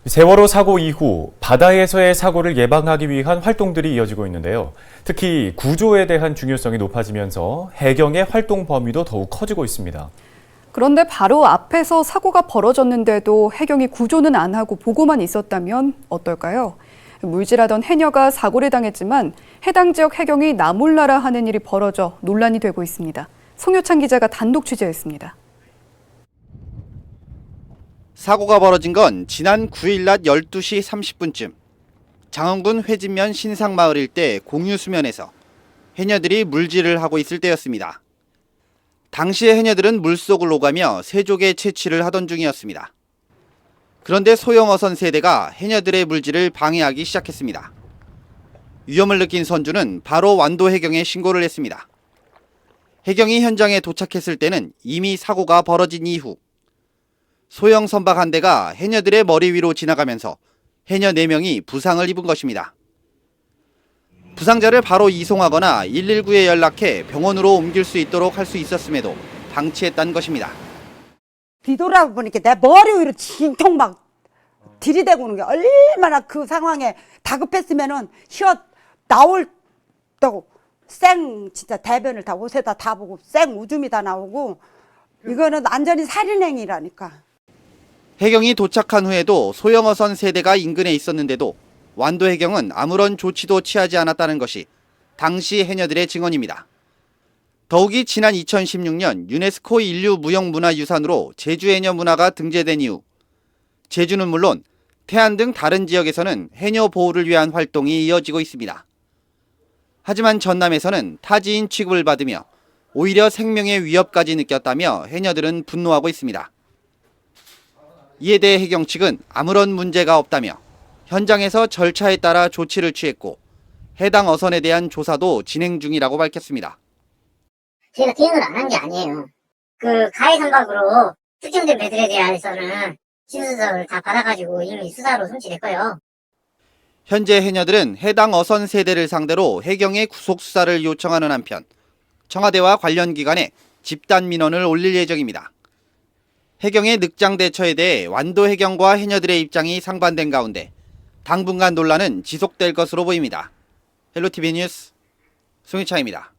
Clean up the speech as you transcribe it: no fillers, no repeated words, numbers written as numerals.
세월호 사고 이후 바다에서의 사고를 예방하기 위한 활동들이 이어지고 있는데요. 특히 구조에 대한 중요성이 높아지면서 해경의 활동 범위도 더욱 커지고 있습니다. 그런데 바로 앞에서 사고가 벌어졌는데도 해경이 구조는 안 하고 보고만 있었다면 어떨까요? 물질하던 해녀가 사고를 당했지만 해당 지역 해경이 나몰라라 하는 일이 벌어져 논란이 되고 있습니다. 송효찬 기자가 단독 취재했습니다. 사고가 벌어진 건 지난 9일 낮 12시 30분쯤 장흥군 회진면 신상마을 일대 공유수면에서 해녀들이 물질을 하고 있을 때였습니다. 당시에 해녀들은 물속을 오가며 세족의 채취를 하던 중이었습니다. 그런데 소형어선 세대가 해녀들의 물질을 방해하기 시작했습니다. 위험을 느낀 선주는 바로 완도 해경에 신고를 했습니다. 해경이 현장에 도착했을 때는 이미 사고가 벌어진 이후 소형 선박 한 대가 해녀들의 머리 위로 지나가면서 해녀 4명이 부상을 입은 것입니다. 부상자를 바로 이송하거나 119에 연락해 병원으로 옮길 수 있도록 할 수 있었음에도 방치했다는 것입니다. 뒤돌아보니까 내 머리 위로 진통 막 들이대고 오는 게 얼마나 그 상황에 다급했으면은 휘어 나올다고 진짜 대변을 다 옷에다 다 보고 오줌이 다 나오고 이거는 완전히 살인행위라니까. 해경이 도착한 후에도 소형어선 세대가 인근에 있었는데도 완도 해경은 아무런 조치도 취하지 않았다는 것이 당시 해녀들의 증언입니다. 더욱이 지난 2016년 유네스코 인류무형문화유산으로 제주해녀 문화가 등재된 이후 제주는 물론 태안 등 다른 지역에서는 해녀 보호를 위한 활동이 이어지고 있습니다. 하지만 전남에서는 타지인 취급을 받으며 오히려 생명의 위협까지 느꼈다며 해녀들은 분노하고 있습니다. 이에 대해 해경 측은 아무런 문제가 없다며 현장에서 절차에 따라 조치를 취했고 해당 어선에 대한 조사도 진행 중이라고 밝혔습니다. 저희가 대응을 안 한 게 아니에요. 그 가해 선박으로 특정된 배들에 대해서는 진술서를 다 받아가지고 이미 수사로 송치됐고요. 현재 해녀들은 해당 어선 세대를 상대로 해경의 구속 수사를 요청하는 한편 청와대와 관련 기관에 집단 민원을 올릴 예정입니다. 해경의 늑장 대처에 대해 완도 해경과 해녀들의 입장이 상반된 가운데 당분간 논란은 지속될 것으로 보입니다. 헬로티비 뉴스 송유창입니다.